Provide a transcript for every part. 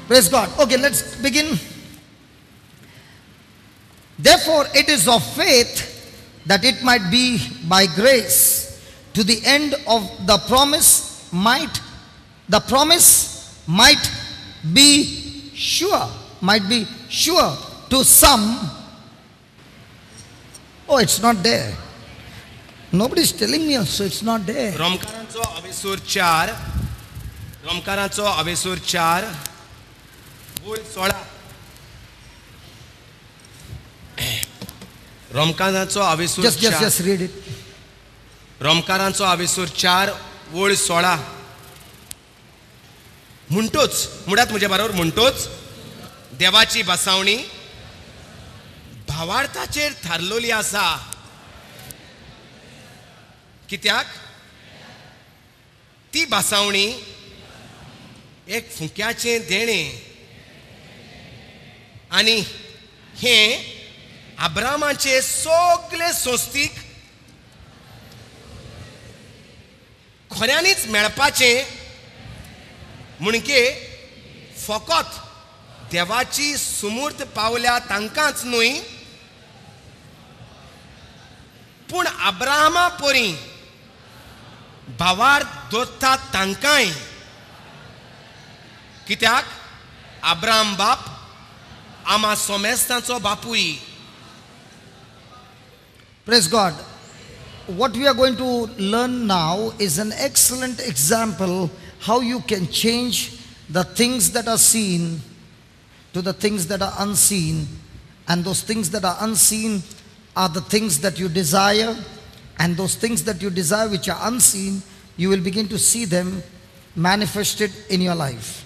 Praise God. Okay, let's begin. Therefore, it is of faith that it might be by grace, to the end of the promise might be sure, to some. Oh, it's not there. Nobody is telling me also it's not there. रोमकारांचो अवेसूर 4 वोळ 16. रोमकारांचो अवेसूर 4. Just read it. रोमकारांचो अवेसूर 4 वोळ 16. म्हणटोच मुळात म्हज्या बरोबर म्हणटोच देवाची बसावणी भावार्थाचेर थारलोली आसा. कित्याक ती बसावणी एक फुक्याचें देणें आनी हे अब्रामाचे सगळे सोस्तीक खऱ्यांनीच मेळपाचें म्हणके फकत देवाची सुमूर्त पावल्या तांकांच न्हय, पूण अब्राहमा परी भावार दोत्ता तांकांय. कित्याक अब्राहम बाप आमा सोमेस्तांचो बापूय. Praise God. What we are going to learn now is an excellent example how you can change the things that are seen to the things that are unseen, and those things that are unseen are the things that you desire, and those things that you desire which are unseen, you will begin to see them manifested in your life.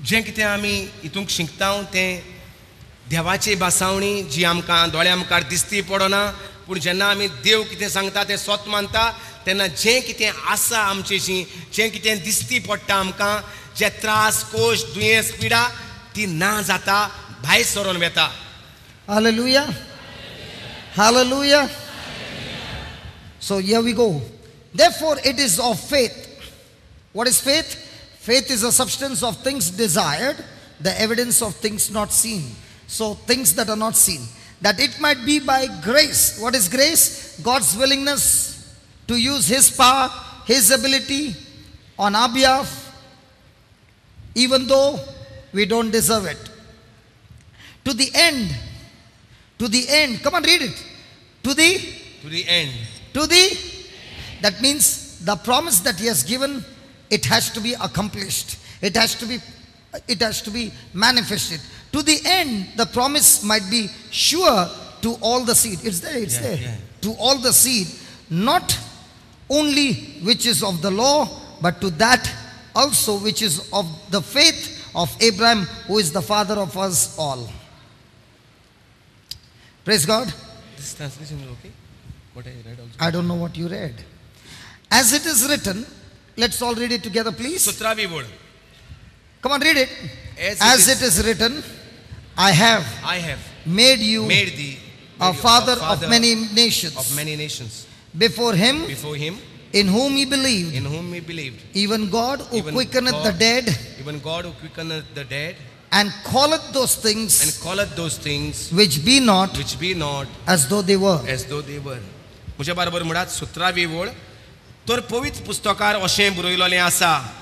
जें कितें आमी हितूंक शिकता तें देवाची बासावणी जी आमकां दोळ्या मुखार दिसती पडना, पूण जेन्ना आमी देव कितें सांगता तें स्वत मानता तेन्ना जें कितें आसा आमचेशी, जें कितें दिसती पडटा आमकां, जे त्रास कोश दुयेंस पिडा ती ना जाता भायर सरोन वेता. Hallelujah. Hallelujah. So here we go. Therefore it is of faith. What is faith? Faith is a substance of things desired, the evidence of things not seen. So things that are not seen, that it might be by grace. What is grace? God's willingness to use His power, His ability on our behalf, even though we don't deserve it. To the end. Come on, read it. To the end. That means the promise that He has given, it has to be accomplished. It has to be manifested. To the end, the promise might be sure to all the seed. It's there. Yeah. To all the seed, not only which is of the law, but to that also which is of the faith of Abraham, who is the father of us all. Praise God. This translation is okay? What I read also. I don't know what you read. As it is written, let's all read it together, please. 17वी वोळ. Come on, read it. As it is written, I have made thee a father of many nations. Before him, in whom he believed, even God who quickeneth the dead, and calleth those things which be not as though they were. म्हज्या बरोबर म्हणत 17वी वोळ. तर पवित्र पुस्तकार अशें बरयलोलें आसा,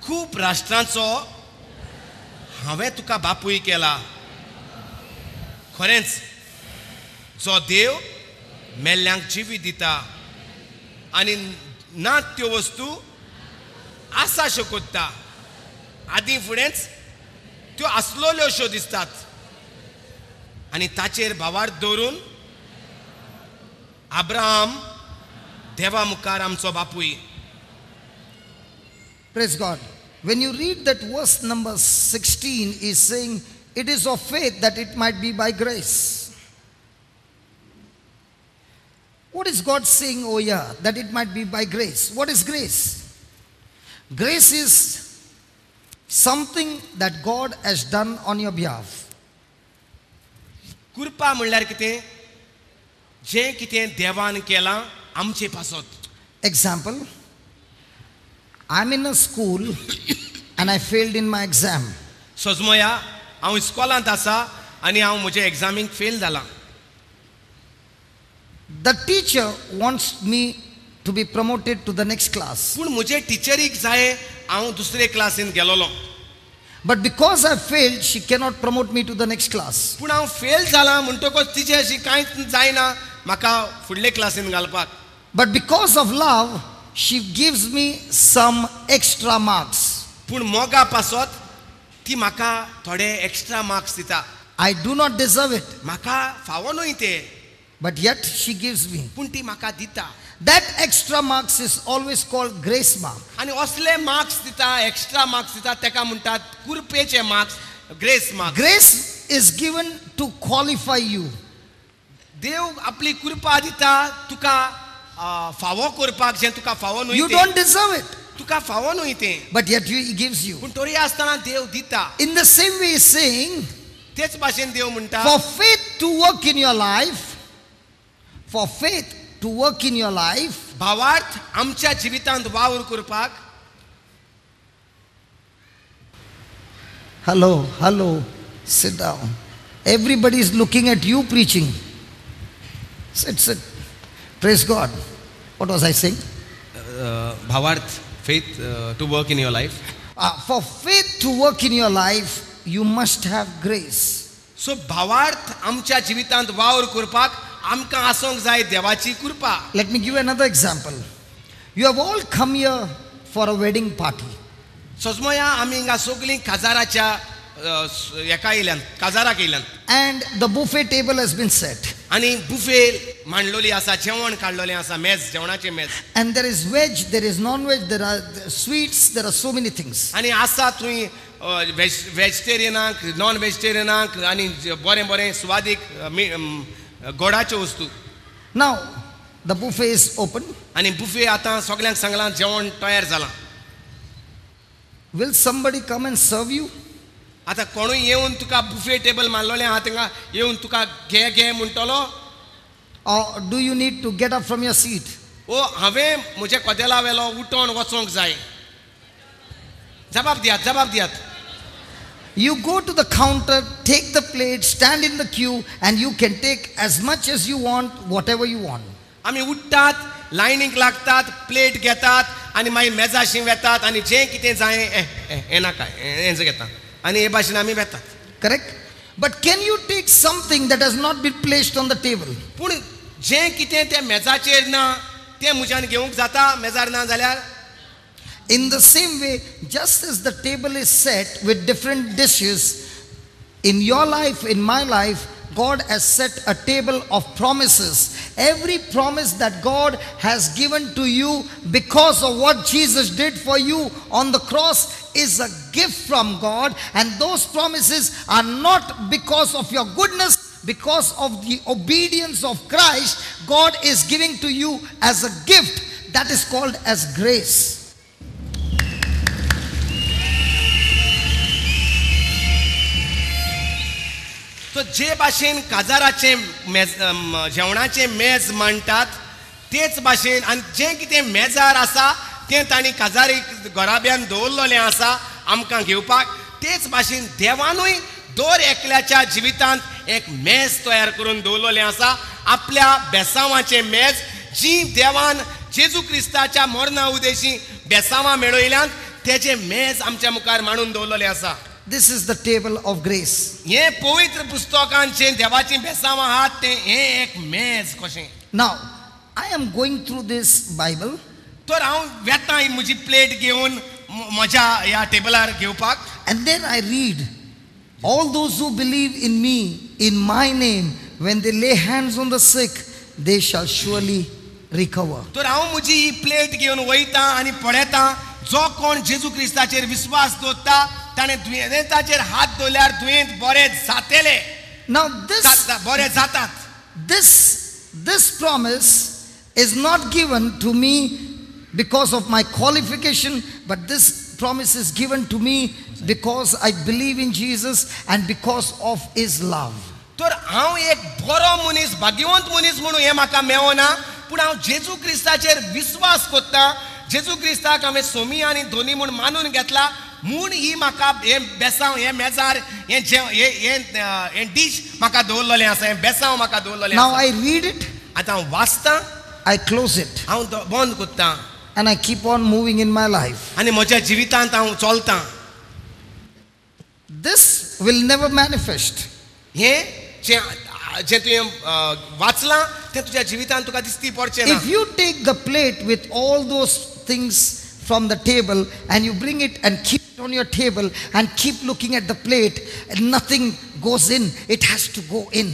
खूब राष्ट्रांचो हांवें तुका बापूय केला. खरेंच जो देव मेल्ल्यांक जिवी दिता आनी ना त्यो वस्तू आसा शो कोत्ता. आदीं फुडेंच त्यो आसलोल्यो अश्यो दिसतात आनी ताचेर भावार्थ दवरून अब्राहम देवा मुखार आमचो बापूय. Praise God. When you read that verse number 16 is saying, it is of faith that it might be by grace. What is God saying over here? That it might be by grace. What is grace? Grace is something that God has done on your behalf. कृपा म्हणल्यार कितें? जें कितें देवान केलां आमचे पासत. Example. I'm in a school and I failed in my exam. सोजमोया हांव इस्कॉलांत आसा आनी हांव म्हज्या एग्जामीक फेल जाला. The teacher wants me to be promoted to the next class. पूण म्हजे टिचरीक जाय हांव दुसरे क्लासीन गेलोलो. But because I failed, she cannot promote me to the next class. पूण हांव फेल जाला म्हणटकच तिचे अशी कांयच जायना म्हाका फुडले क्लासीन घालपाक. But because of love, she gives me some extra marks. पूण मोगा पासत ती म्हाका थोडे एक्स्ट्रा मार्क्स दिता. I do not deserve it, म्हाका फावो न्हय ते, but yet she gives me. पूण ती म्हाका दिता. That extra marks is always called grace mark. आनी असले मार्क्स दिता, एक्स्ट्रा मार्क्स दिता, ताका म्हणटात कुरपेचे marks, grace marks. Grace is given to qualify you. देव आपली कृपा दिता तुका फावो करपाक, जे तुका फावो न्हय You ते. don't deserve it, तुका फावो न्हय ते, but yet he gives you. पूण तरी आसतना देव दिता. In the same way, he's saying, तेच भाशेन देव म्हणटा for faith to work in your life, for faith to work in your life, भावार्थ आमच्या जिवितांत वावर करपाक. hello, sit down. Everybody is looking at you preaching. Sit. Praise God. What was I saying? भावार्थ faith to work in your life. For faith to work in your life, you must have grace. सो भावार्थ आमच्या जिवितांत वावर करपाक आमकां आसोंक जाय देवाची कृपा. Let me give you another example. You have all come here for a wedding party. सोजमोया आमी हिंगा सगळीं काजाराच्या हेका येयल्यान, काजाराक येयल्यान. And the buffet table has been set. आनी बुफे मांडलोली आसा, जेवण काडलोलें आसा, मेज, जेवणाचें मेज. And there is veg, there is non-veg, there are sweets, there are so many things. आनी आसा थंय वेजिटेरियनाक, नॉन वेजिटेरियनाक आनी बरें बरें स्वादीक गोडाच्यो वस्तू. Now, the buffet is open. आनी बुफे आतां सगळ्यांक सांगलां जेवण तयार जालां. Will somebody come and serve you? आतां कोणूय येवन तुका बुफे टेबल मारलोलें आहा थिंगा येवन तुका घे म्हणटलो, Or do you need to get up from your seat? ओ हांवें म्हज्या कदेला वेलो उठोन वचोंक जाय? जबाब दियात. You go to the counter, take the plate, stand in the queue, and you can take as much as you want, whatever you want. आमी उठ्ठात, लायनीक लागतात, प्लेट घेतात आनी मागीर मेजाशी वेतात आनी जें कितें जाय हें नाका हें घेता आनी हे भाशेन आमी वेतात. Correct? But can you take something that has not been placed on the table? पूण जें कितें त्या मेजाचेर ना तें म्हज्यान घेवंक जाता, मेजार ना जाल्यार? In the same way, just as the table is set with different dishes, in your life, in my life, God has set a table of promises. Every promise that God has given to you because of what Jesus did for you on the cross is a gift from God. And those promises are not because of your goodness, because of the obedience of Christ. God is giving to you as a gift that is called as grace. तो जे भाशेन काजाराचे जेवणाचे मेज मांडटात तेच भाशेन आनी जें कितें मेजार आसा तें तांणी काजारीक घराब्यान दवरलेलें आसा आमकां घेवपाक, तेच भाशेन देवानूय दर एकल्याच्या जिवितांत एक मेज तयार करून दवरलेलें आसा, आपल्या बेसांवाचें मेज, जी देवान जेजू क्रिस्ताच्या मरणा उदेशी बेसांवां मेळयल्यान तेजें मेज आमच्या मुखार मांडून दवरलेलें आसा. This is the table of grace. हे पवित्र पुस्तकांचे देवाची बेसांवां आहात ते हे एक मेज कशें. Now, I am going through this Bible. तर हांव वेता ही म्हजी प्लेट घेवन म्हज्या ह्या टेबलार घेवपाक. And then I read, all those who believe in me, in my name, when they lay hands on the sick, they shall surely recover. तर हांव म्हजी ही प्लेट घेवन वयता आनी पळयता जो कोण जेजू क्रिस्ताचेर विश्वास दवरता ताणें दुयेंताचेर हात दवरल्यार दुयेंत बरें जातलें. Now बरें जातात. this promise is not given to me because of my qualification, but this promise is given to me because I believe in Jesus and because of his love. तर हांव एक बरो मनीस, भाग्यवंत मनीस म्हणून हें म्हाका मेळना, पूण हांव जेजू क्रिस्ताचेर विश्वास करता, जेजू क्रिस्ताक हांवें सोमी आनी धोनी म्हूण मानून घेतला म्हूण ही म्हाका हे बेसांव हे मेजार हे डीश म्हाका दवरलेलें आसा, हें बेसांव म्हाका दवरलेलें Now आसा. I read it, आतां हांव वाचतां, I close it, हांव बंद करतां and I keep on moving in my life. आनी म्हज्या जिवितांत हांव चलतां. This will never manifest. हें जें तुवें वाचलां तें तुज्या जिवितांत तुका दिसती पडचें ना. If you take the plate with all those things from the table and you bring it and keep it on your table and keep looking at the plate, and nothing goes in, it has to go in.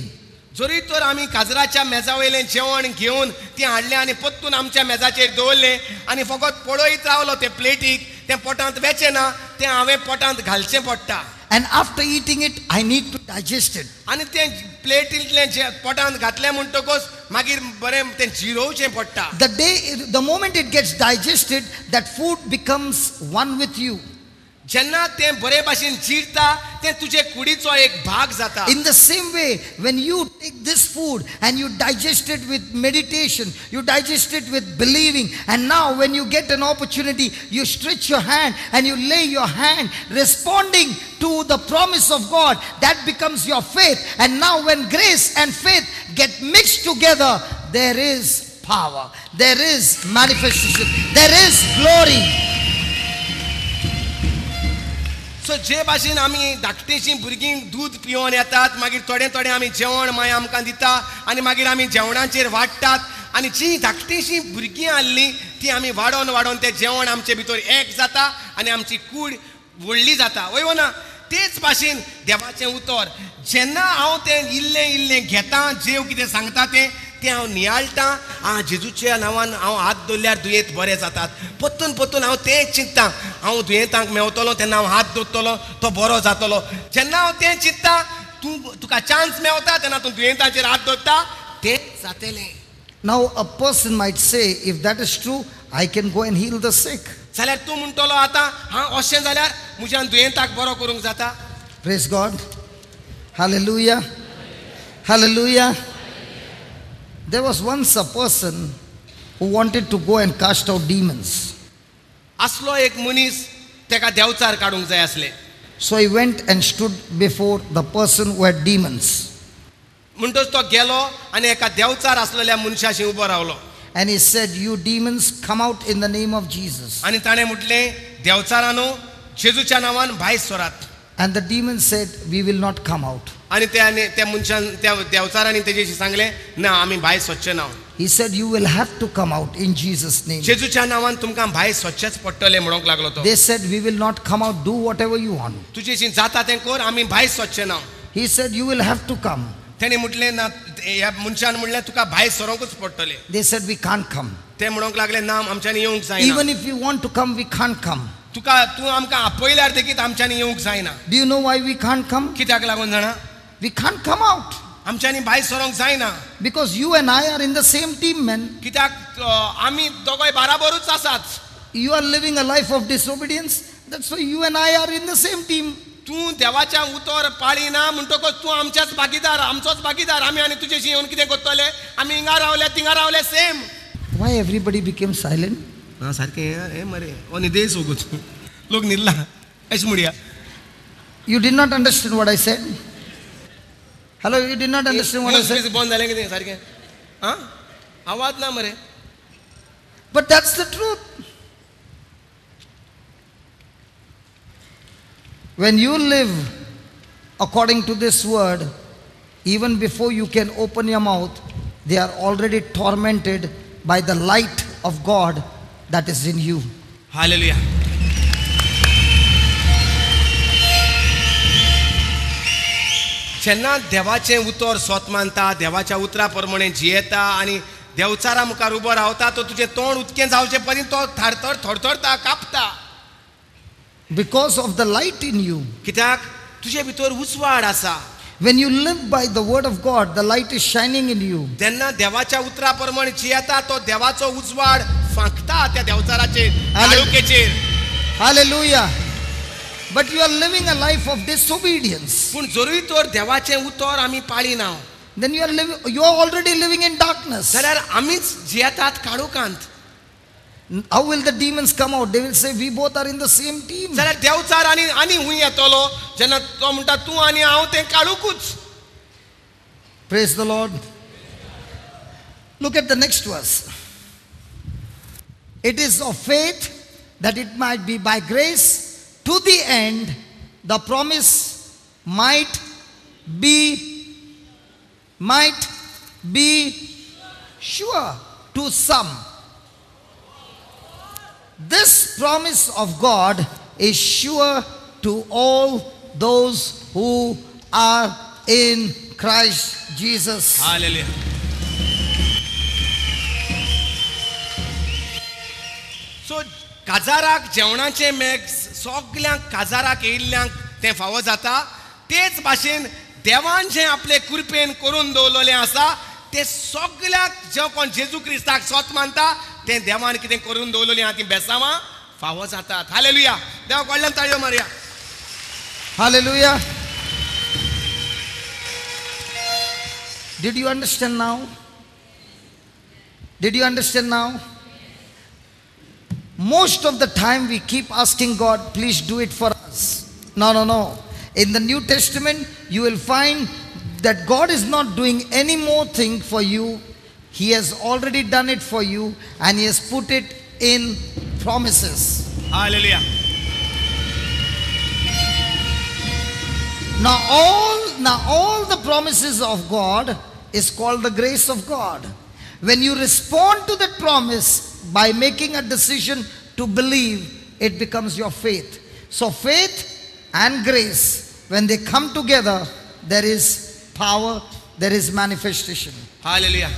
जरी तर आमी काजराच्या मेजा वयलें जेवण घेवन तें हाडलें आनी पत्तून आमच्या मेजाचेर दवरलें आनी फकत पळयत रावलो ते प्लेटीक, तें पोटांत वेचें ना, तें हांवें पोटांत घालचें पडटा. And after eating it, I need to digest it. आनी तें प्लेटींतलें जें पोटांत घातलें म्हणटकूच मागीर बरें तें जिरोवचें पडटा. The moment it gets digested, that food becomes one with you. जेन्ना तें बरे भाशेन जिरता तें तुजे कुडीचो एक भाग जाता. In the same way, when you take this food and you digest it with meditation, you digest it with believing, and now when you get an opportunity, you stretch your hand and you lay your hand responding to the promise of God, that becomes your faith. And now when grace and faith get mixed together, there is power, there is manifestation, there is glory. सो जे भाशेन आमी धाकटेशीं भुरगीं दूध पिवन येतात, मागीर थोडें थोडें आमी जेवण मागीर आमकां दिता आनी मागीर आमी जेवणाचेर वाडटात आनी जी धाकटेशीं भुरगीं आसलीं ती आमी वाडोवन वाडोवन तें जेवण आमचे भितर एक जाता आनी आमची कूड व्हडली जाता. वय ना, तेच भाशेन देवाचें उतर जेन्ना हांव तें इल्लें इल्लें घेतां, जेव कितें सांगता तें हांव नियाळटां. जेजूच्या नांवान हांव हात दवरल्यार दुयेंत बरें जातात. परतून परतून हांव तें चिंत्तां, हांव दुयेंतांक मेवतलो तेन्ना हांव हात दवरतलो, तो बरो जातलो. जेन्ना हांव तें चिंत्तां, तुका चान्स मेवता तेन्ना तूं दुयेंताचेर हात दवरता, तें जातलें. Now a person might say, if that is true, I can go and heal the sick. जाल्यार तूं म्हणटलो आतां हांव अशें जाल्यार म्हज्यान दुयेंताक बरो करूंक जाता. Praise God. Hallelujah. Hallelujah. There was once a person who wanted to go and cast out demons. असलो एक मनीस तेका देंवचार काडूंक जाय आसलें. So he went and stood before the person who had demons. म्हणटच तो गेलो आनी एका देंवचार आसलेल्या मनशाशी उबो रावलो. And he said, you demons, come out in the name of Jesus. आनी ताणें म्हटलें, देंवचारांनो जेजूच्या नांवान भायर सरात. And the demons said, we will not come out. आनी त्या मनशान त्या देंवचारांनी तेजेशी सांगलें, ना आमी भायर सरचे ना. He said, you will have to come out in Jesus' name. जेजूच्या नांवान तुमकां भायर सरचेच पडटलें म्हणूंक लागलो तो. They said, we will not come out, do whatever you want. तुजेशी जाता तें कर, आमी भायर सरचे ना. He said, you will have to come. तेणी म्हटलें ना, ह्या मनशान म्हणलें तुका भायर सरोंकूच पडटलें. They said, we can't come. ते म्हणूंक लागले, ना आमच्यानी येवंक जायना. Even if you want to come, we can't come. तुका तूं आमकां आपयल्यार देखीत आमच्यानी येवंक जायना. Do you know why we can't come? कित्याक लागून जाणा? We can't come out. आमच्यानी भायर सरोंक जायना. Because you and I are in the same team, man. कित्याक आमी दोगोय बाराबरूच आसात. You are living a life of disobedience. That's why you and I are in the same team. तूं देवाच्या उतर पाळिना म्हणटकच तूं आमच्याच भागीदार, आमचोच भागीदार. आमी आनी तुजेशी येवन कितें करतले? आमी हिंगा रावले थिंगा रावले same. Why everybody became silent? हां सारकें हें मरे ओ न्हिदे सोगूच लोक न्हिदला अशें म्हणया. You did not understand what I said? Hello, you did not understand what I said? बंद जालें कितें सारकें? आं आवाज ना मरे. But that's the truth. When you live according to this word, even before you can open your mouth, they are already tormented by the light of God that is in you. Hallelujah. जेन्ना देवाचें उतर स्वत मानता, देवाच्या उतरा प्रमाणे जियेता आनी देवचारा मुखार उबो रावता, तो तुजें तोंड उदकें जावचे परीं तो थारथर थरथरता, कापता. Because of the light in you. कित्याक तुजे भितर उजवाड आसा. When you live by the word of God, the light is shining in you. जेन्ना देवाच्या उतरा प्रमाणे जियेता, तो देवाचो उजवाड फांकता त्या देवचाराचेर, काळुकेचेर. Hallelujah. But you are living a life of disobedience. पूण जरूय तर देवाचें उतर आमी पाळिना, Then you are already living in darkness. जाल्यार आमीच जियेतात काळुकांत. How will the demons come out? They will say, we both are in the same team. जाल्यार देवचार आनी हूंय येतलो जेन्ना तो म्हणटा तूं आनी हांव तें काळुकूच. Praise the Lord. Look at the next verse. It is of faith that it might be by grace to the end the promise might be sure to some. This promise of God is sure to all those who are in Christ Jesus. Hallelujah. So काजाराक जेवणाचे मेग सगळ्यांक काजाराक येयल्ल्यांक तें फावो जाता. तेच भाशेन देवान जें आपले कृपेन करून दवरलेलें आसा तें सगळ्याक जो कोण जेजू क्रिस्ताक स्वत मानता तें देवान कितें करून दवरलेलीं आहा तीं बेसांवां फावो जातात. हालेलुया. देवा कडल्यान ताळयो मारया. Hallelujah. Did you understand now? Did you understand now? Most of the time we keep asking God, please do it for us. No. In the New Testament, you will find that God is not doing any more thing for you. He has already done it for you and He has put it in promises. Hallelujah. Now all the promises of God is called the grace of God. When you respond to that promise by making a decision to believe, it becomes your faith. So faith and grace, when they come together, there is power, there is manifestation. Hallelujah.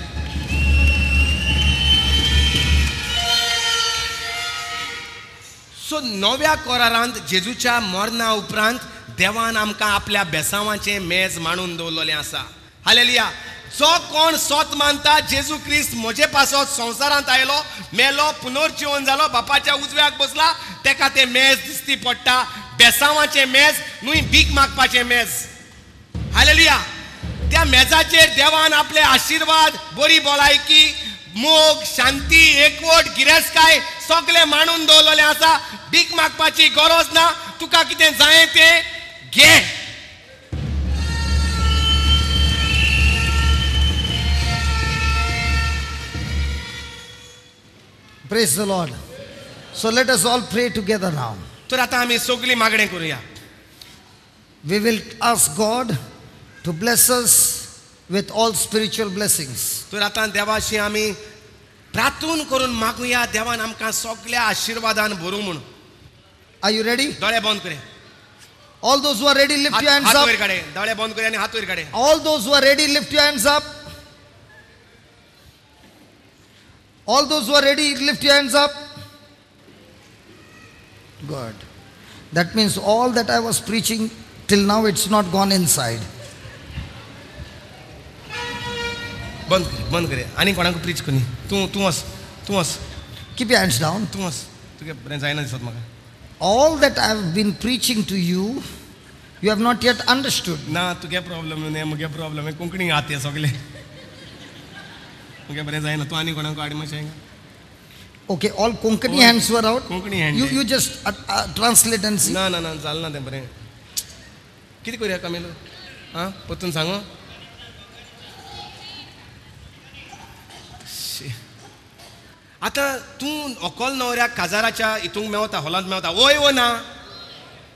So नव्या कोरारांत जेजूच्या मरणा उपरांत देवान आमकां आपल्या बेसांवाचें मेज मांडून दवरलेलें आसा. Hallelujah. जो कोण स्वत मानता जेजू क्रिस्त म्हजे पासत संवसारांत आयलो, मेलो, पुनर्जीवन जालो, बापाच्या उजव्याक बसला, तेका तें मेज दिसती पडटा. बेसांवाचें मेज न्हय भीक मागपाचें मेज. हालेलुया. त्या मेजाचेर देवान आपले आशिर्वाद, बरी भलायकी, मोग, शांती, एकवट, गिरेस्तकाय सगळे मांडून दवरलेले आसा. भीक मागपाची गरज ना. तुका कितें जाय तें घे. Praise the Lord. So let us all pray together now. तर आतां आमी सगळीं मागणें करूया. We will ask God to bless us with all spiritual blessings. तर आतां देवाशी आमी प्रार्थना करून मागुया देवान आमकां सगळ्या आशिर्वादान भरूं म्हूण. Are you ready? दोळे बंद करे. All those who are ready, lift your hands हात up. वयर काडे. दोळे बंद करे आनी हात वयर काडे. All those who are ready, lift your hands up. All those who are ready, lift your hands up. Good. That means all that I was preaching till now, it's not gone inside. बंद करे. आनी कोणाक preach कोनी. तूं वस. Keep your hands down. तूं वस. तुगे बरें जायना दिसत म्हाका. All that I have been preaching to you, you have not yet understood. ना तुगे प्रॉब्लेम न्हय मुगे प्रॉब्लेम आहे. कोंकणी आहात ते सगळे. मुगे बरें जायना. तूं आनी कोणाक हाड मातशें. Okay, all Konkani hands were out. Konkani hand. You just translate and see. ना जालना तें बरें. कितें करुया कामेलो? आं परतून सांगो. आतां तूं अकोल न्हवऱ्याक काजाराच्या हितूंक मेवता, हॉलांत मेवता. वय वो ना.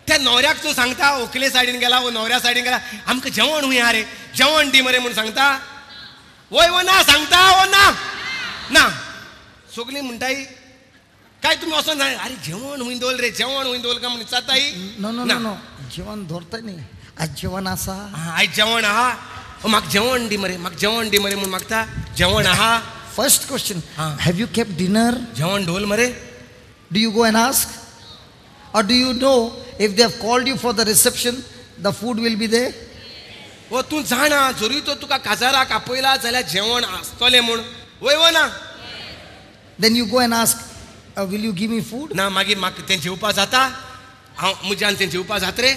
त्या न्हवऱ्याक तूं सांगता व्हंकले सायडीन गेला, वो न्हवऱ्या सायडीन गेला, आमकां जेवण हुंय रे, जेवण दी मरे म्हूण सांगता. वय वो ना सांगता वो ना. सगळीं म्हणटाय काय तुमी वचोन सांग अरे जेवण हुंय दवल रे, जेवण हुंय दवल काय म्हणून जाताय. No. जेवण धरता न्ही. आज जेवण आसा. आयज जेवण आहा. म्हाका जेवण दी मरे म्हूण मागता. जेवण आहा. First question, have you kept dinner? जेवण ढोल मरे. Do you go and ask? Or do you know if they have called you for the reception, the food will be there? वो तूं जाणा जरी तो तुका काजाराक आपयला जाल्यार जेवण आसतलें म्हूण. वय वो ना. Then you go and ask, will you give me food? ना मागीर म्हाका तें जेवपा जाता. हांव म्हज्यान तें जेवपा जाता रे.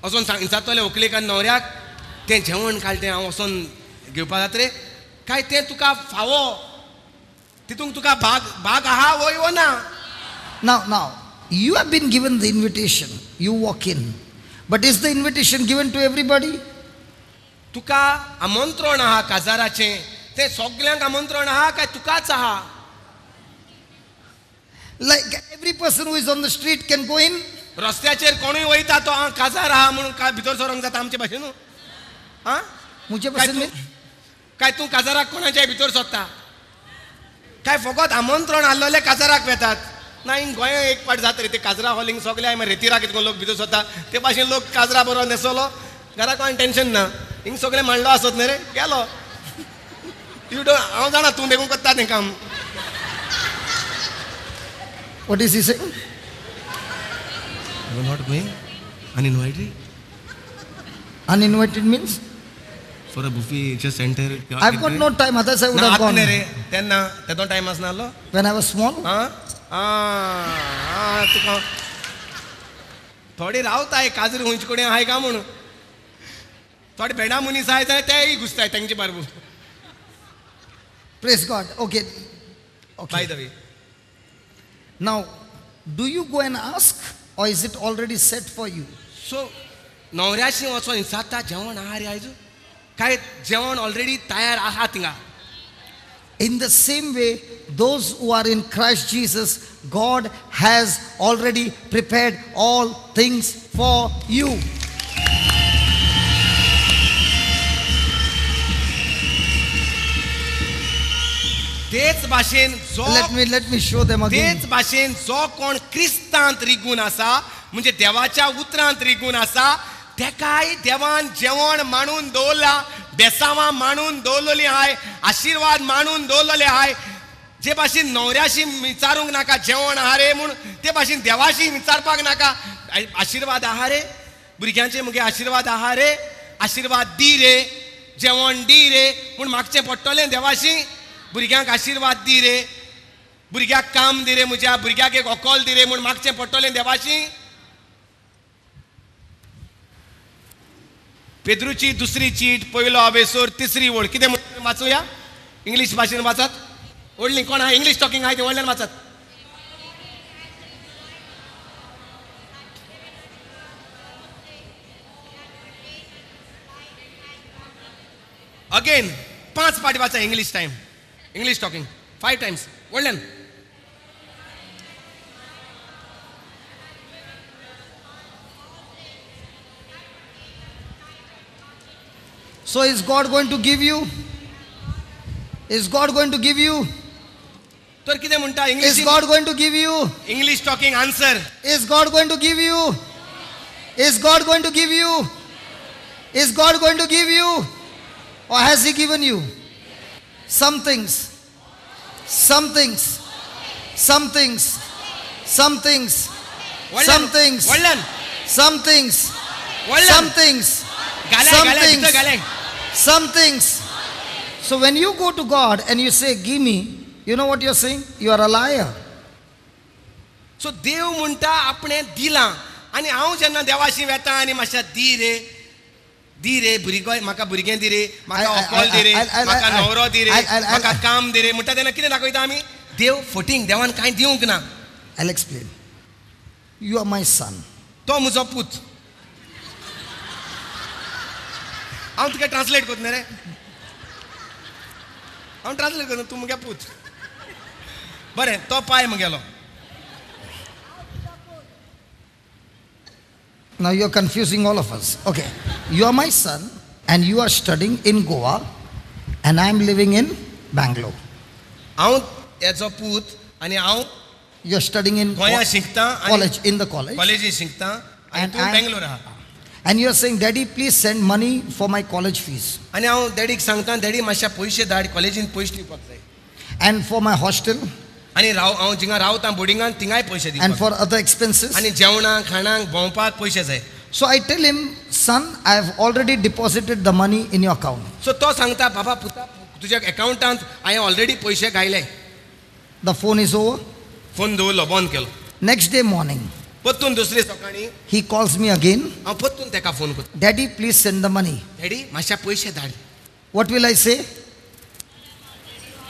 वचोन सांग जातलें व्हंकलेक आनी न्हवऱ्याक तें जेवण काल तें हांव वचोन घेवपा जाता रे. काय तें तुका फावो. तितूंक तुका भाग आहा वय वो ना. Now, you have been given the invitation. You walk in. But is the invitation given to everybody? तुका आमंत्रण आहा काजाराचें ते सगळ्यांक आमंत्रण आहा काय तुकाच आहा? Like every person who is on the street can go in? रस्त्याचेर कोणूय वयता तो काजार आहा म्हणून काय भितर सरोंक जाता आमचे भाशेन? हा मुझे काय पसंद तू काय तू काजाराक कोणाच्या भितर सोदता? काय फकत आमंत्रण आसलेले काजाराक वेतात? ना हिंग गोंया एक पाट जाता रे ते काजरा हॉलिंग सगळे हांवें रेतीरा कितको लोक भितर सोदता ते भाशेन लोक काजरा बरो न्हेसलो घरा कोण टेन्शन ना हिंग सगळे मांडलो आसत न्ही रे गेलो यू डोंट हांव जाणा तूं देखून करता तें काम. What is he saying? You are not going uninvited Uninvited means? for a buffet, just enter. I've got no time, otherwise I would have gone. त्यांना तेदो time आसनालो. When I was small? तुका थोडी रावताय काजरी हुंच कोणी आहाय का म्हणून थोडे बेडा मनीस आहाय जाल्यार तेय घुसताय तेंचे बारबू. Praise God. Okay. By the way. Now, do you go and ask or is it already set for you? So, नवऱ्याशी वचोन विचारता जेवण आहा रे आयज काय जेवण ऑलरेडी तयार आहा थिंगा. In the same way, those who are in Christ Jesus, God has already prepared all things for you. तेच भाशेन जो Let me show them again. तेच भाशेन जो कोण क्रिस्तांत रिगून आसा म्हणजे देवाच्या उतरांत रिगून आसा तेकाय देवान जेवण मांडून दवरला बेसावां मांडून दवरलेली आहाय आशिर्वाद मांडून दवरलेले आहाय. जे भाशेन न्हवऱ्याशी विचारूंक नाका जेवण आहा रे म्हूण ते भाशेन देवाशी विचारपाक नाका आशिर्वाद आहा रे भुरग्यांचे मुगे आशिर्वाद आहा रे आशिर्वाद दी रे जेवण दी रे म्हूण मागचें पडटलें देवाशी. भुरग्यांक आशिर्वाद दी रे भुरग्याक काम दी रे म्हज्या भुरग्याक एक अकोल दी रे म्हूण मागचें पडटलें देवाशी. पेद्रूची दुसरी चीट पयलो आवेसोर तिसरी वळ कितें म्हणून वाचूया इंग्लीश भाशेन वाचत व्हडली कोण आहा इंग्लीश टॉकिंग आहाय ते व्हडल्यान वाचत. अगेन 5 पाटी वाचा English time English talking 5 times व्हडल्यान. So is God going to give you? Is God going to give you? तर कितें म्हणटा Is English God going to give you? English talking answer. Is God going to give you? Is God going to give you? Is God going to give you? Or has He given you? Some things. Some things. Some things. Some things. Some things. व्हडल्यान Some things. व्हडल्यान Some things. घाले Some घाले things. भितर घाले. Some things. So when you go to God and you say, give me, you know what you're saying? You are a liar. सो देव म्हणटा आपणे दिलां आनी हांव जेन्ना देवाशी वेता आनी मातशें दी रे भुरगो म्हाका भुरगें दी रे म्हाका अकोल दी रे म्हाका न्हवरो दी रे म्हाका काम दी रे म्हणटा तेन्ना कितें दाखयता आमी देव फटींग देवान कांय दिवंक ना. I'll explain. You are my son. तो म्हजो पूत. हांव तुका ट्रान्सलेट करता रे हांव ट्रान्सलेट करता तूं मुगे पूत. बरें तो पाय मुगेलो. Now you're confusing all of us. Okay. You are my son and you are studying in Goa and I'm living in Bangalore. हांव हेचो पूत आनी हांव You're studying in गोंया शिकता college, in the college. कॉलेजींत शिकता आनी And तूं बेंगलोर आहा. And you're saying, Daddy, please send money for my college fees. आनी हांव डॅडीक सांगता डॅडी मातशे पयशे धाड कॉलेजींत पयशे दिवपाक जाय And for my hostel आनी हांव जिंगा रावता बोर्डिंगान थिंगाय पयशे and दिवपाक for other expenses. आनी जेवणाक खाणाक भोंवपाक पयशे जाय. So I tell him, son, I have already deposited the money in your account. सो तो सांगता बाबा पुता तुज्या अकाउंटांत हांवें ऑलरेडी पयशे घायले. The phone is over. Phone दवरलो बंद केलो. Next day morning, परतून दुसरे सकाळी he calls me again. हांव परतून ताका फोन करता Daddy, please send the money. Daddy मातशे पयशे धाड. What will I say?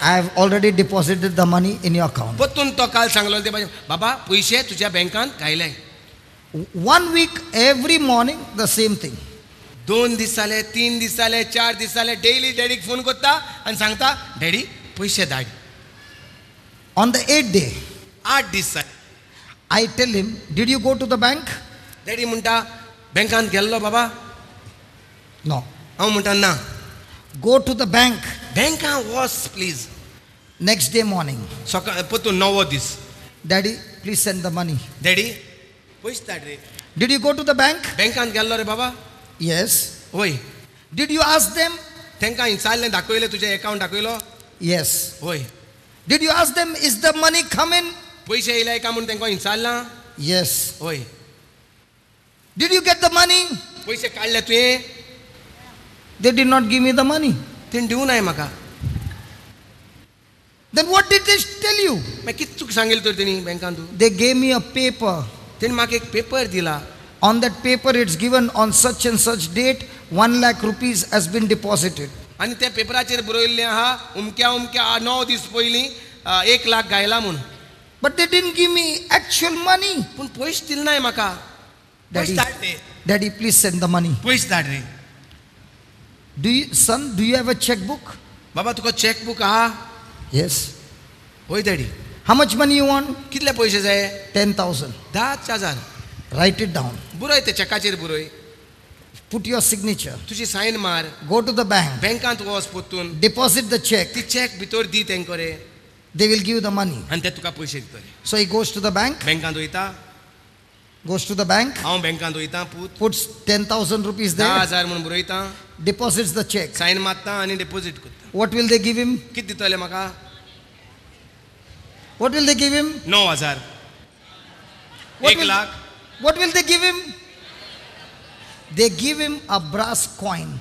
I have already deposited the money in your account. परतून तो काल सांगलो ते बाबा पयशे तुज्या बँकांत घायले. 1 week, every morning, the same thing. 2 दीस जाले, 3 दीस जाले, 4 दीस जाले, डेली डॅडीक फोन करता आनी सांगता डॅडी पयशे धाड. On the 8th day, 8 दीस जाले. I tell him, did you go to the bank? Daddy म्हणटा बँकांत गेल्लो बाबा. No. हांव म्हणटा ना. Go to the bank. बँकांत वच प्लीज. Next day morning, सकाळ परतून 9 दीस. Daddy, please send the money. Daddy पयशे धाड रे. Did you go to the bank? बँकांत गेल्लो रे बाबा. Yes. होय. Did you ask them? तांकां इन्चारलें दाखयलें तुजें अकावंट दाखयलो. Yes. होय. Did you ask them, is the money coming? पयशे येयले काय म्हूण तांकां इन्चारलां. Yes. होय. Did you get the money? पयशे काडले तुवें. They did not give me the money. तेणें दिवं नाय म्हाका. Then what did they tell you? मागीर कितें तुका सांगिल्लें तर तेणी बँकांत. They gave me a paper. तेणी म्हाका एक पेपर दिला. On that paper it's given on such and such date 1 lakh rupees has been deposited. आनी त्या पेपराचेर बरयल्लें आहा उमक्या 9 दीस पयलीं 1 लाख घायला म्हूण. But they didn't give me actual money. पूण पयशे दिले नाय म्हाका. पयशे धाड रे. Daddy, please send the money. पयशे धाड रे. Son, do you have a checkbook? बाबा तुका चॅकबूक आहा. Yes. होय daddy. How much money you want? कितले पयशे जाय. 10,000. 10,000. Write it down. बरय ते चॅकाचेर बरय. Put your signature. तुजी सायन मार. Go to the bank. बँकांत वच परतून. Deposit the check. ती चॅक भितर दी तेंका रे. They will give you the money. आनी ते तुका पयशे दितले. So he goes to the bank. बँकांत वयता. Goes to the bank. हांव बँकांत वयता पूत. Puts 10,000 rupees there. 10,000 म्हणून बरयता. Deposits the check. सायन मारता आनी डिपॉझिट करता. What will they give him? कितें दितले म्हाका. What will they give him? 9,000. What 1 will- lakh. What will they give him? They give him a brass coin.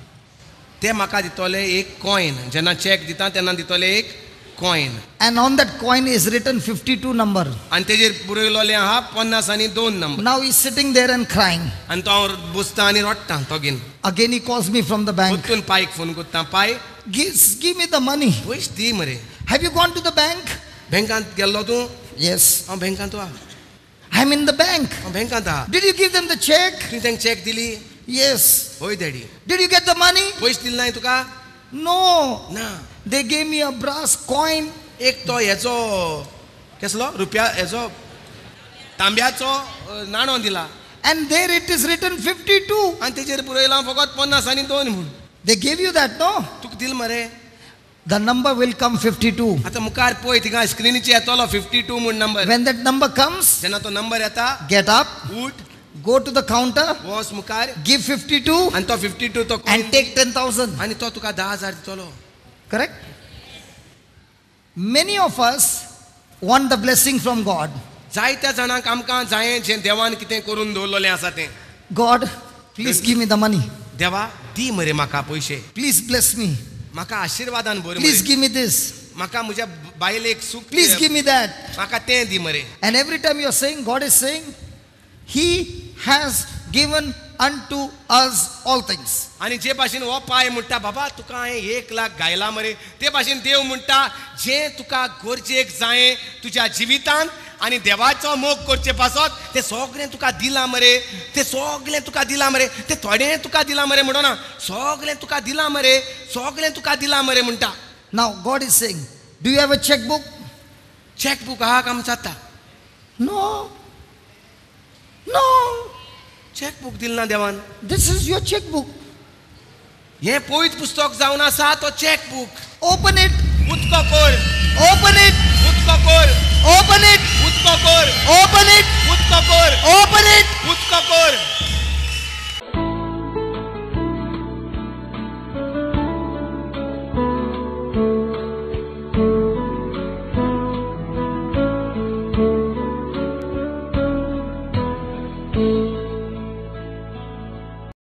ते म्हाका दितले एक कॉइन. जेन्ना चॅक दिता तेन्ना दितले एक coin. And on that coin is written 52 number. आनी तेजेर बरयलोलें आहा 50 आनी 2 number. Now he's sitting there and crying. आनी तो हांव बसता आनी रडटा तो घेवन. Again he calls me from the bank. परतून पायक फोन करता. पाय Give me the money. पयशे दी मरे. Have you gone to the bank? बँकांत गेल्लो तूं. Yes. हांव बँकांत आहा. I'm in the bank. हांव बँकांत आहा. Did you give them the check? तुवें तांकां चॅक दिली. Yes. होय daddy. Did you get the money? पयशे दिले नाय तुका. No. ना. They gave me a brass coin. एक तो हेचो कसलो रुपया हेचो तांब्याचो नाणो दिला. And there it is written 52. आनी तेजेर बरयलां फकत 50 आनी 2 म्हूण. They gave you that, no? तुका दिल मरे. The number will come 52. आतां मुखार पळय थिंगा स्क्रिनीचेर येतलो 52 म्हूण number. When that number comes, जेन्ना तो नंबर येता get up, उठ go to the counter, वच मुखार give 52 आनी तो 52 तो and take 10,000. आनी तो तुका 10,000 दितलो. Correct? Many of us want the blessing from God. जायत्या जाणांक आमकां जायें जें देवान कितें करून दवरलेलें आसा तें. God, please give me the money. देवा दी मरे म्हाका पयशे. Please bless me. म्हाका आशिर्वादान भर Please मरे. give me this. म्हाका म्हज्या बायलेक सूख. Please give me that. म्हाका तें दी मरे. And every time you are saying, God is saying, He has given unto us all things. आनी जे भाशेन हो पाय म्हणटा बाबा तुका हांवें 1 लाख घायला मरे ते भाशेन देव म्हणटा जें तुका गरजेक जायें तुज्या जिवितांत आनी देवाचो मोग करचे पासत तें सगळें तुका दिलां मरे. तें सगळें तुका दिलां मरे. तें थोडें तुका दिलां मरे म्हणना. सगळें तुका दिलां मरे. सगळें तुका दिलां मरे म्हणटा. Now God is saying, do you have a checkbook? Chequebook आहा काम जाता. No. No. चॅकबूक दिल ना देवान. This is your checkbook. हें पवित्र पुस्तक जावन आसा तो चॅकबूक. Open it. उदको कर. Open it. उदको कर. Open it. उदको कर. Open it. उदको कर. Open it. उदको कर.